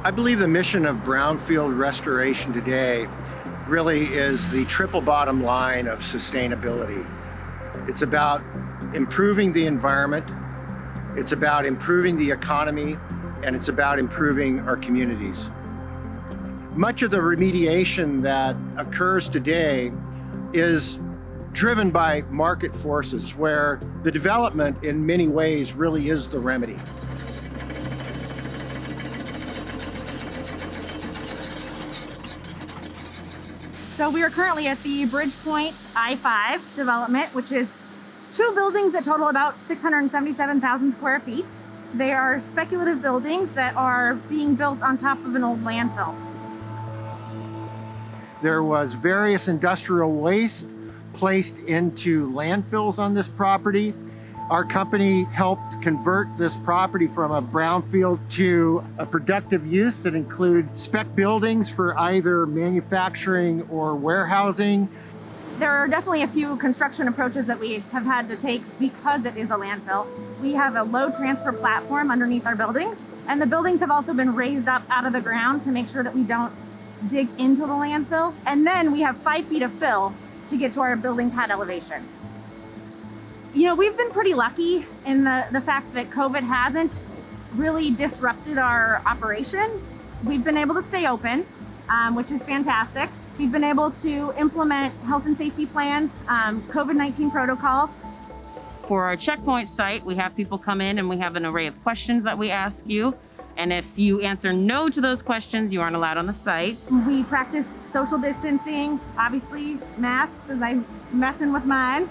I believe the mission of brownfield restoration today really is the triple bottom line of sustainability. It's about improving the environment, it's about improving the economy, and it's about improving our communities. Much of the remediation that occurs today is driven by market forces, where the development in many ways really is the remedy. So we are currently at the Bridgepoint I-5 development, which is 2 buildings that total about 677,000 square feet. They are speculative buildings that are being built on top of an old landfill. There was various industrial waste placed into landfills on this property. Our company helped convert this property from a brownfield to a productive use that includes spec buildings for either manufacturing or warehousing. There are definitely a few construction approaches that we have had to take because it is a landfill. We have a load transfer platform underneath our buildings, and the buildings have also been raised up out of the ground to make sure that we don't dig into the landfill. And then we have 5 feet of fill to get to our building pad elevation. You know, we've been pretty lucky in the fact that COVID hasn't really disrupted our operation. We've been able to stay open, which is fantastic. We've been able to implement health and safety plans, COVID-19 protocols. For our checkpoint site, we have people come in and we have an array of questions that we ask you. And if you answer no to those questions, you aren't allowed on the site. We practice social distancing, obviously masks as I'm messing with mine.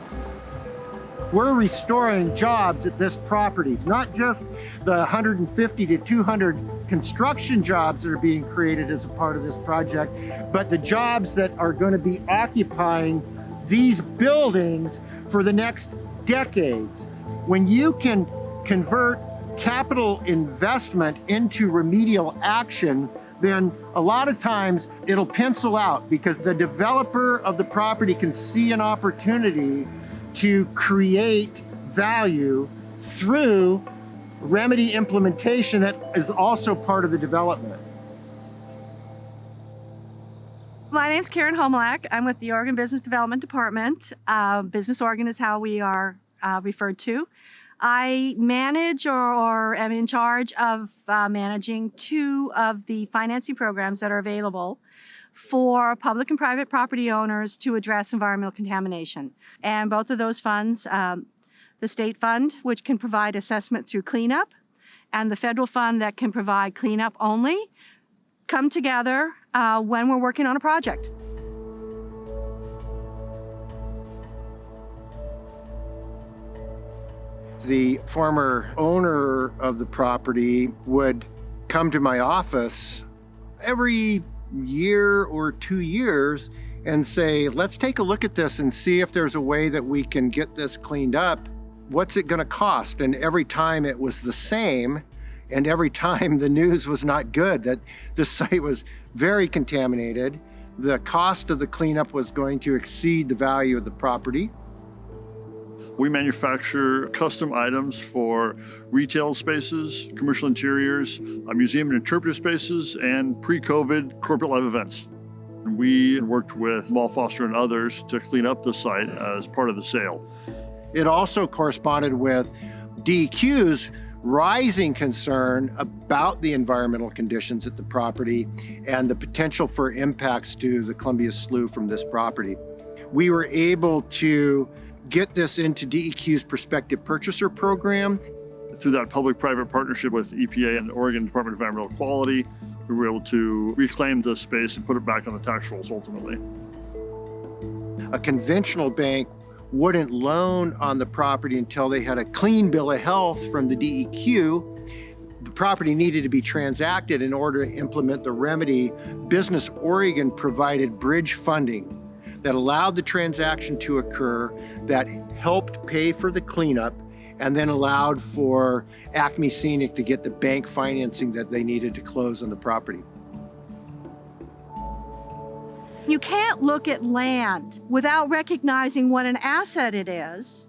We're restoring jobs at this property, not just the 150 to 200 construction jobs that are being created as a part of this project, but the jobs that are going to be occupying these buildings for the next decades. When you can convert capital investment into remedial action, then a lot of times it'll pencil out because the developer of the property can see an opportunity to create value through remedy implementation that is also part of the development. My name's Karen Homolac. I'm with the Oregon Business Development Department. Business Oregon is how we are referred to. I manage or am in charge of managing 2 of the financing programs that are available for public and private property owners to address environmental contamination. And both of those funds, the state fund, which can provide assessment through cleanup, and the federal fund that can provide cleanup only, come together when we're working on a project. The former owner of the property would come to my office every year or 2 years and say, let's take a look at this and see if there's a way that we can get this cleaned up. What's it going to cost? And every time it was the same, and every time the news was not good, that the site was very contaminated. The cost of the cleanup was going to exceed the value of the property. We manufacture custom items for retail spaces, commercial interiors, museum and interpretive spaces, and pre-COVID corporate live events. We worked with Mall Foster and others to clean up the site as part of the sale. It also corresponded with DEQ's rising concern about the environmental conditions at the property and the potential for impacts to the Columbia Slough from this property. We were able to get this into DEQ's prospective purchaser program. Through that public-private partnership with EPA and the Oregon Department of Environmental Quality, we were able to reclaim the space and put it back on the tax rolls ultimately. A conventional bank wouldn't loan on the property until they had a clean bill of health from the DEQ. The property needed to be transacted in order to implement the remedy. Business Oregon provided bridge funding that allowed the transaction to occur, that helped pay for the cleanup, and then allowed for Acme Scenic to get the bank financing that they needed to close on the property. You can't look at land without recognizing what an asset it is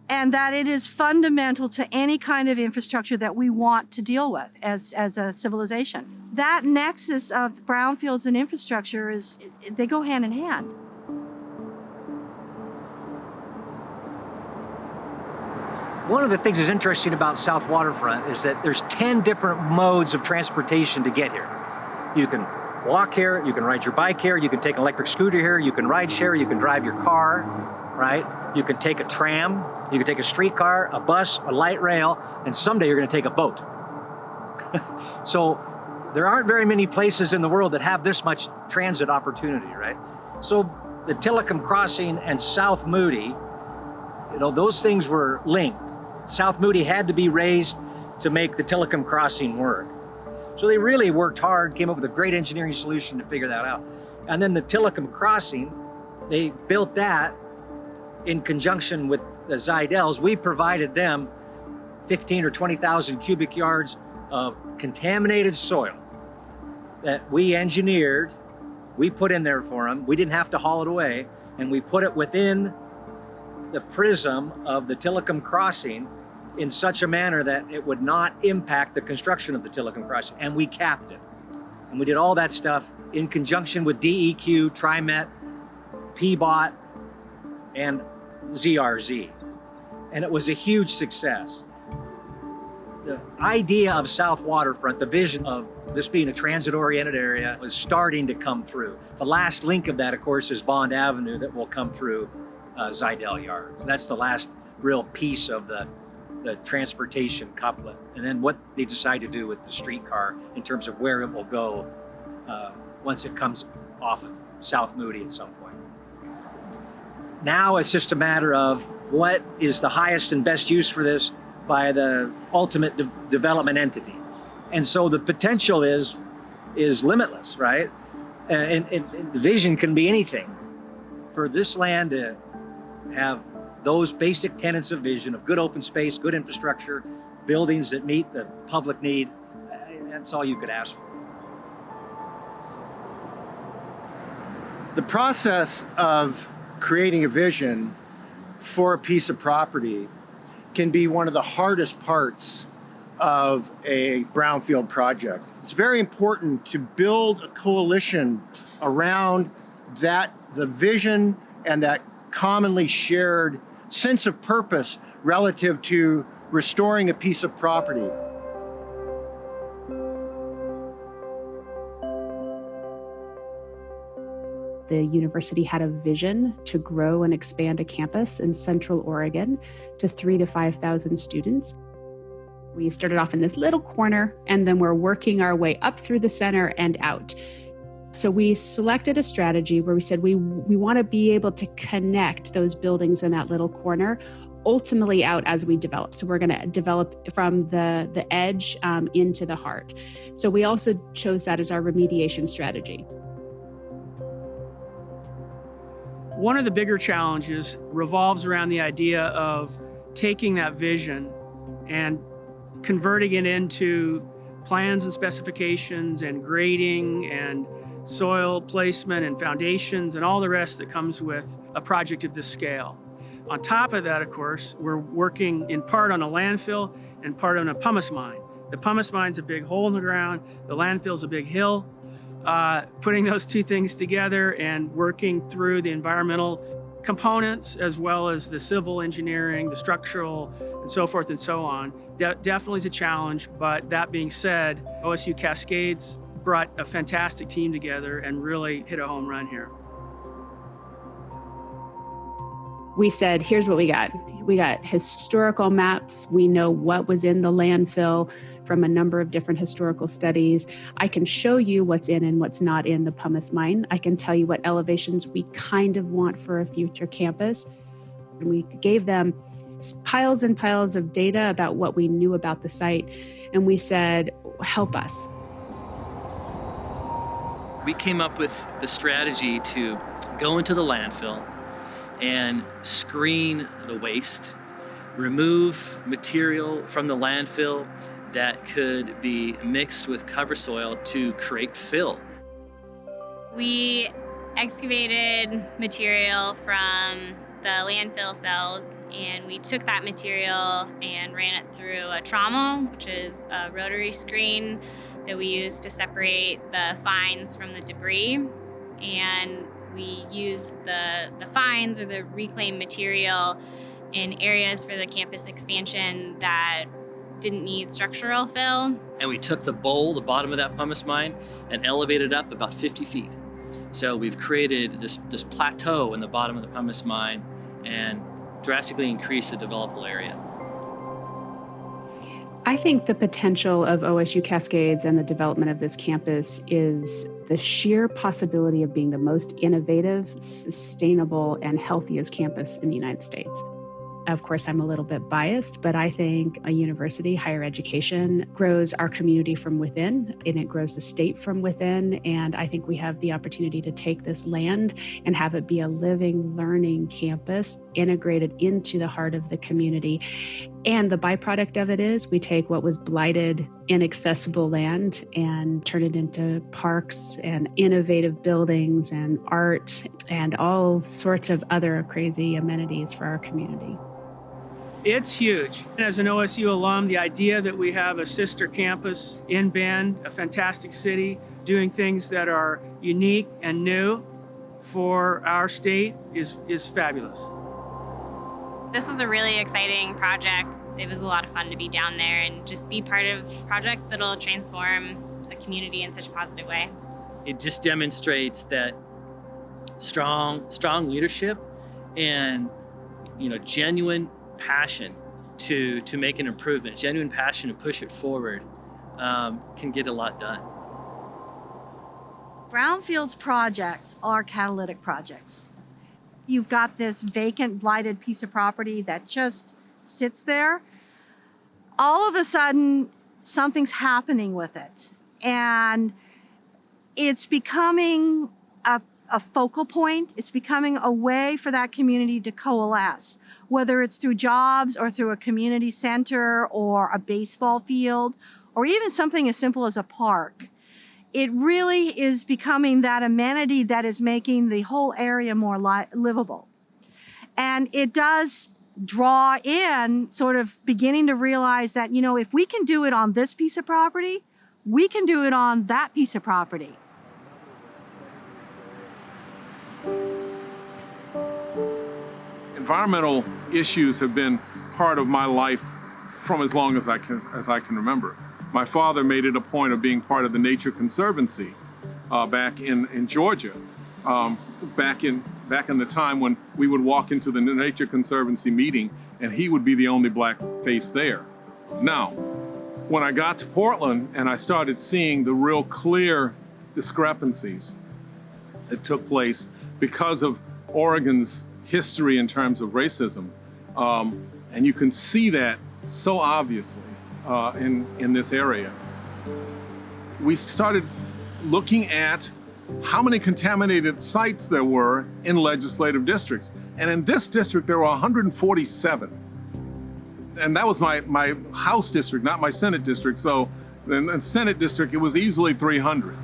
and that it is fundamental to any kind of infrastructure that we want to deal with as a civilization. that nexus of brownfields and infrastructure they go hand in hand. One of the things that's interesting about South Waterfront is that there's 10 different modes of transportation to get here. You can walk here, you can ride your bike here, you can take an electric scooter here, you can ride share, you can drive your car, right? You can take a tram, you can take a streetcar, a bus, a light rail, and someday you're gonna take a boat. So there aren't very many places in the world that have this much transit opportunity, right? So the Tillicum Crossing and South Moody, those things were linked. South Moody had to be raised to make the Tillicum Crossing work. So they really worked hard, came up with a great engineering solution to figure that out. And then the Tillicum Crossing, they built that in conjunction with the Zidels. We provided them 15 or 20,000 cubic yards of contaminated soil that we engineered, we put in there for them. We didn't have to haul it away, and we put it within the prism of the Tillicum Crossing in such a manner that it would not impact the construction of the Tillicum Crossing, and we capped it. And we did all that stuff in conjunction with DEQ, TriMet, PBOT, and ZRZ. And it was a huge success. The idea of South Waterfront, the vision of this being a transit-oriented area, was starting to come through. The last link of that, of course, is Bond Avenue that will come through Zidell Yards. That's the last real piece of the transportation couplet. And then what they decide to do with the streetcar in terms of where it will go once it comes off of South Moody at some point. Now it's just a matter of what is the highest and best use for this by the ultimate development entity. And so the potential is limitless, right? And the vision can be anything. For this land to have those basic tenets of vision of good open space, good infrastructure, buildings that meet the public need, that's all you could ask for. The process of creating a vision for a piece of property can be one of the hardest parts of a brownfield project. It's very important to build a coalition around the vision and that commonly shared sense of purpose relative to restoring a piece of property. The university had a vision to grow and expand a campus in Central Oregon to 3,000 to 5,000 students. We started off in this little corner, and then we're working our way up through the center and out. So we selected a strategy where we said we want to be able to connect those buildings in that little corner ultimately out as we develop. So we're going to develop from the edge into the heart. So we also chose that as our remediation strategy. One of the bigger challenges revolves around the idea of taking that vision and converting it into plans and specifications and grading and soil placement and foundations and all the rest that comes with a project of this scale. On top of that, of course, we're working in part on a landfill and part on a pumice mine. The pumice mine's a big hole in the ground, the landfill's a big hill. Putting those two things together and working through the environmental components as well as the civil engineering, the structural, and so forth and so on, definitely is a challenge. But that being said, OSU Cascades brought a fantastic team together and really hit a home run here. We said, here's what we got. We got historical maps. We know what was in the landfill from a number of different historical studies. I can show you what's in and what's not in the pumice mine. I can tell you what elevations we kind of want for a future campus. And we gave them piles and piles of data about what we knew about the site. And we said, help us. We came up with the strategy to go into the landfill and screen the waste, remove material from the landfill that could be mixed with cover soil to create fill. We excavated material from the landfill cells, and we took that material and ran it through a trommel, which is a rotary screen that we use to separate the fines from the debris. And we use the fines or the reclaimed material in areas for the campus expansion that didn't need structural fill. And we took the bowl, the bottom of that pumice mine, and elevated up about 50 feet. So we've created this plateau in the bottom of the pumice mine and drastically increased the developable area. I think the potential of OSU Cascades and the development of this campus is the sheer possibility of being the most innovative, sustainable, and healthiest campus in the United States. Of course, I'm a little bit biased, but I think a university, higher education, grows our community from within, and it grows the state from within. And I think we have the opportunity to take this land and have it be a living, learning campus integrated into the heart of the community. And the byproduct of it is we take what was blighted, inaccessible land and turn it into parks and innovative buildings and art and all sorts of other crazy amenities for our community. It's huge. As an OSU alum, the idea that we have a sister campus in Bend, a fantastic city, doing things that are unique and new for our state is fabulous. This was a really exciting project. It was a lot of fun to be down there and just be part of a project that'll transform the community in such a positive way. It just demonstrates that strong leadership and genuine passion to make an improvement, genuine passion to push it forward can get a lot done. Brownfields projects are catalytic projects. You've got this vacant, blighted piece of property that just sits there. All of a sudden, something's happening with it. And it's becoming a focal point. It's becoming a way for that community to coalesce, whether it's through jobs or through a community center or a baseball field, or even something as simple as a park. It really is becoming that amenity that is making the whole area more livable. And it does draw in sort of beginning to realize that, if we can do it on this piece of property, we can do it on that piece of property. Environmental issues have been part of my life from as long as I can remember. My father made it a point of being part of the Nature Conservancy back in Georgia, back in the time when we would walk into the Nature Conservancy meeting and he would be the only black face there. Now, when I got to Portland and I started seeing the real clear discrepancies that took place because of Oregon's history in terms of racism, and you can see that so obviously in this area. We started looking at how many contaminated sites there were in legislative districts. And in this district, there were 147. And that was my House district, not my Senate district. So in the Senate district, it was easily 300.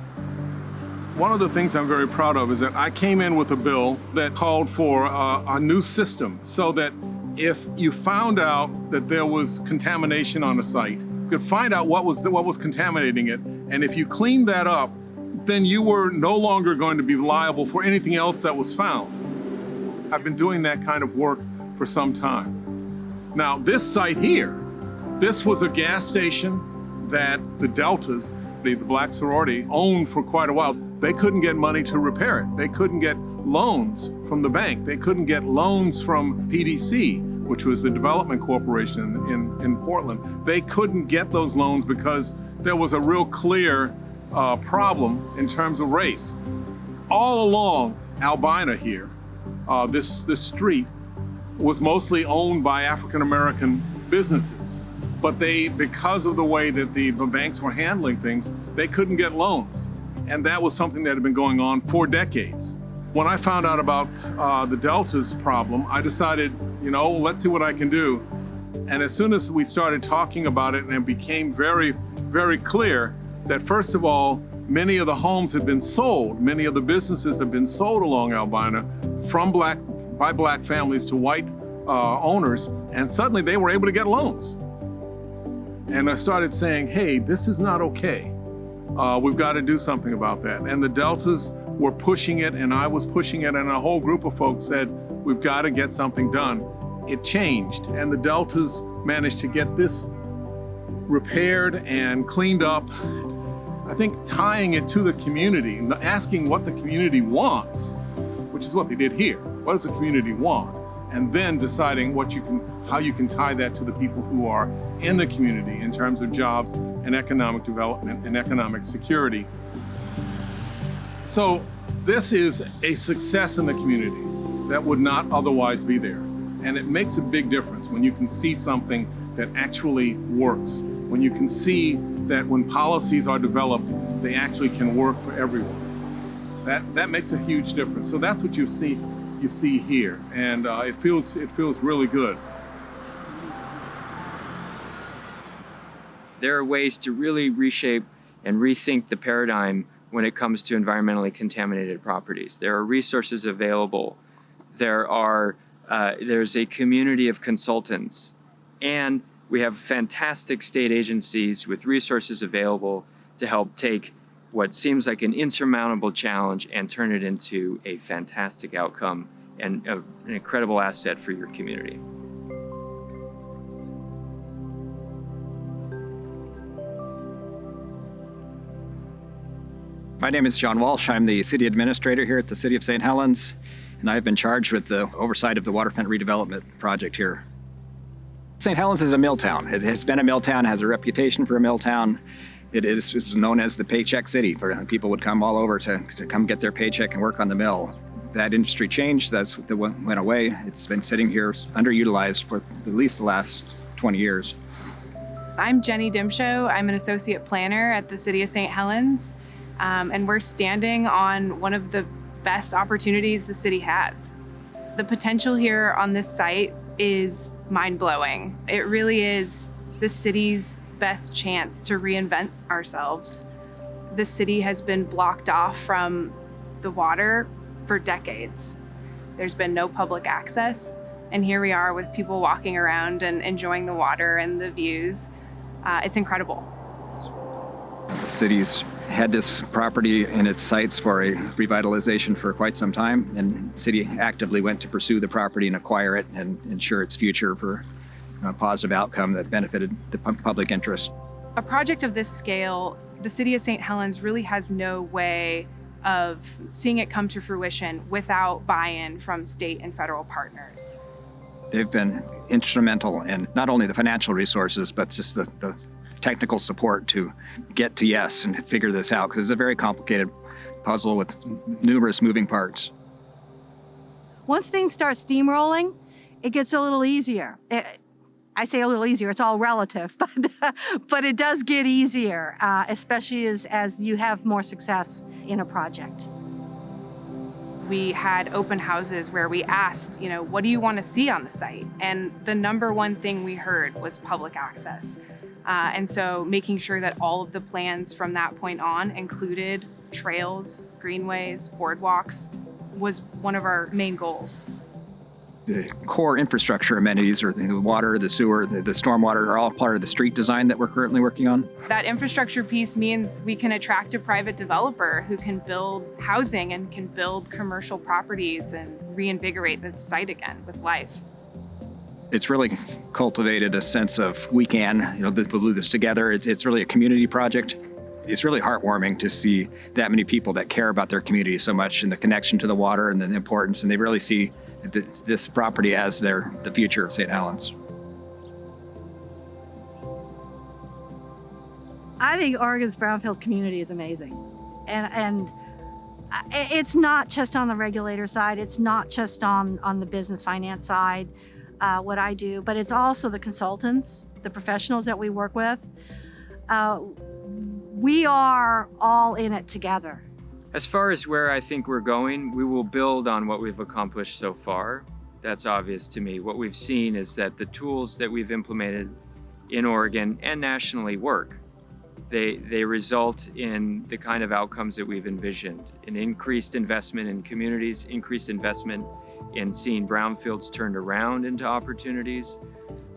One of the things I'm very proud of is that I came in with a bill that called for a new system so that if you found out that there was contamination on a site, you could find out what was contaminating it, and if you cleaned that up, then you were no longer going to be liable for anything else that was found. I've been doing that kind of work for some time. Now, this site here, this was a gas station that the Deltas, the black sorority, owned for quite a while. They couldn't get money to repair it. They couldn't get loans from the bank. They couldn't get loans from PDC, which was the development corporation in Portland. They couldn't get those loans because there was a real clear problem in terms of race. All along Albina here, this street was mostly owned by African-American businesses. But because of the way that the banks were handling things, they couldn't get loans. And that was something that had been going on for decades. When I found out about the Delta's problem, I decided, let's see what I can do. And as soon as we started talking about it, and it became very, very clear that first of all, many of the homes had been sold, many of the businesses had been sold along Albina by black families to white owners, and suddenly they were able to get loans. And I started saying, hey, this is not okay. We've got to do something about that. And the deltas were pushing it, and I was pushing it, and a whole group of folks said, we've got to get something done. It changed, and the deltas managed to get this repaired and cleaned up. I think tying it to the community, asking what the community wants, which is what they did here. What does the community want? And then deciding how you can tie that to the people who are in the community in terms of jobs and economic development and economic security. So this is a success in the community that would not otherwise be there. And it makes a big difference when you can see something that actually works, when you can see that when policies are developed, they actually can work for everyone. That makes a huge difference. So that's what you see here, and it feels really good. There are ways to really reshape and rethink the paradigm when it comes to environmentally contaminated properties. There are resources available. There's a community of consultants, and we have fantastic state agencies with resources available to help take what seems like an insurmountable challenge and turn it into a fantastic outcome and an incredible asset for your community. My name is John Walsh. I'm the city administrator here at the City of St. Helens, and I've been charged with the oversight of the waterfront redevelopment project here. St. Helens is a mill town. It has been a mill town, has a reputation for a mill town. It's known as the paycheck city. People would come all over to come get their paycheck and work on the mill. That industry changed, that went away. It's been sitting here underutilized for at least the last 20 years. I'm Jenny Dimsho. I'm an associate planner at the City of St. Helens, and we're standing on one of the best opportunities the city has. The potential here on this site is mind-blowing. It really is the city's best chance to reinvent ourselves. The city has been blocked off from the water for decades. There's been no public access, and here we are with people walking around and enjoying the water and the views. It's incredible. The city's had this property in its sights for a revitalization for quite some time, and the city actively went to pursue the property and acquire it and ensure its future for a positive outcome that benefited the public interest. A project of this scale, the City of St. Helens really has no way of seeing it come to fruition without buy-in from state and federal partners. They've been instrumental in not only the financial resources, but just the technical support to get to yes and figure this out, because it's a very complicated puzzle with numerous moving parts. Once things start steamrolling, it gets a little easier. I say a little easier, it's all relative, but it does get easier, especially as you have more success in a project. We had open houses where we asked, what do you want to see on the site? And the number one thing we heard was public access. And so making sure that all of the plans from that point on included trails, greenways, boardwalks was one of our main goals. The core infrastructure amenities, or the water, the sewer, the stormwater, are all part of the street design that we're currently working on. That infrastructure piece means we can attract a private developer who can build housing and can build commercial properties and reinvigorate the site again with life. It's really cultivated a sense of we can, we'll do this together. It's really a community project. It's really heartwarming to see that many people that care about their community so much and the connection to the water and the importance, and they really see this property as the future of St. Helens. I think Oregon's Brownfield community is amazing. And it's not just on the regulator side, it's not just on the business finance side, what I do, but it's also the consultants, the professionals that we work with. We are all in it together. As far as where I think we're going, we will build on what we've accomplished so far. That's obvious to me. What we've seen is that the tools that we've implemented in Oregon and nationally work. They result in the kind of outcomes that we've envisioned: an increased investment in communities, increased investment in seeing brownfields turned around into opportunities.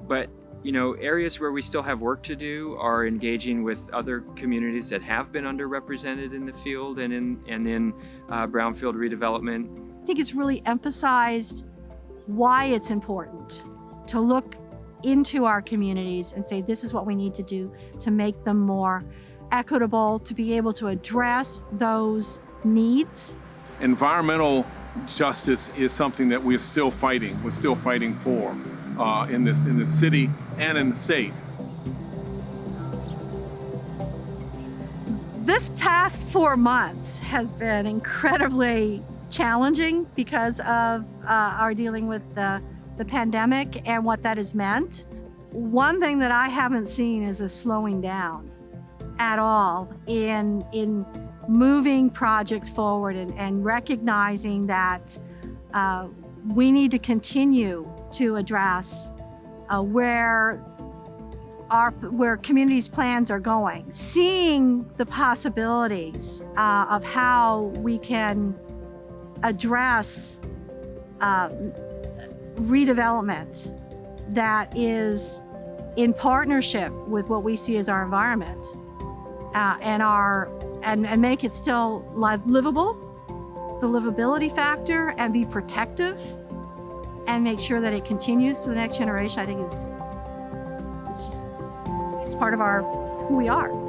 But You know, areas where we still have work to do are engaging with other communities that have been underrepresented in the field and in brownfield redevelopment. I think it's really emphasized why it's important to look into our communities and say this is what we need to do to make them more equitable, to be able to address those needs. Environmental justice is something that we're still fighting. We're still fighting for in this city and in the state. This past 4 months has been incredibly challenging because of our dealing with the pandemic and what that has meant. One thing that I haven't seen is a slowing down at all in moving projects forward and recognizing that we need to continue to address where communities' plans are going. Seeing the possibilities of how we can address redevelopment that is in partnership with what we see as our environment and make it still livable, the livability factor, and be protective and make sure that it continues to the next generation, I think it's part of who we are.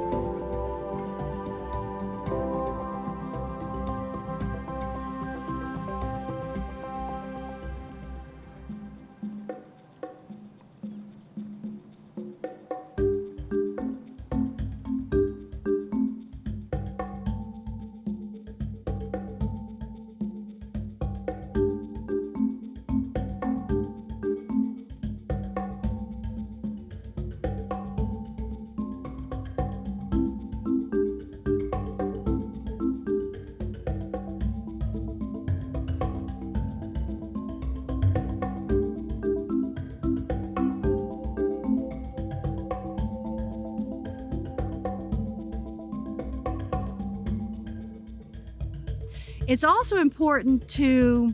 It's also important to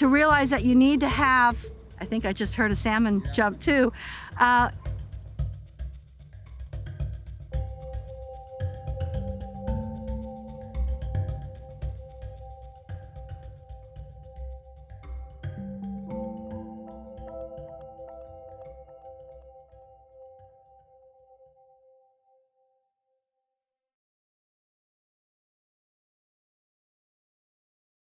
realize that you need to have, I think I just heard a salmon jump too,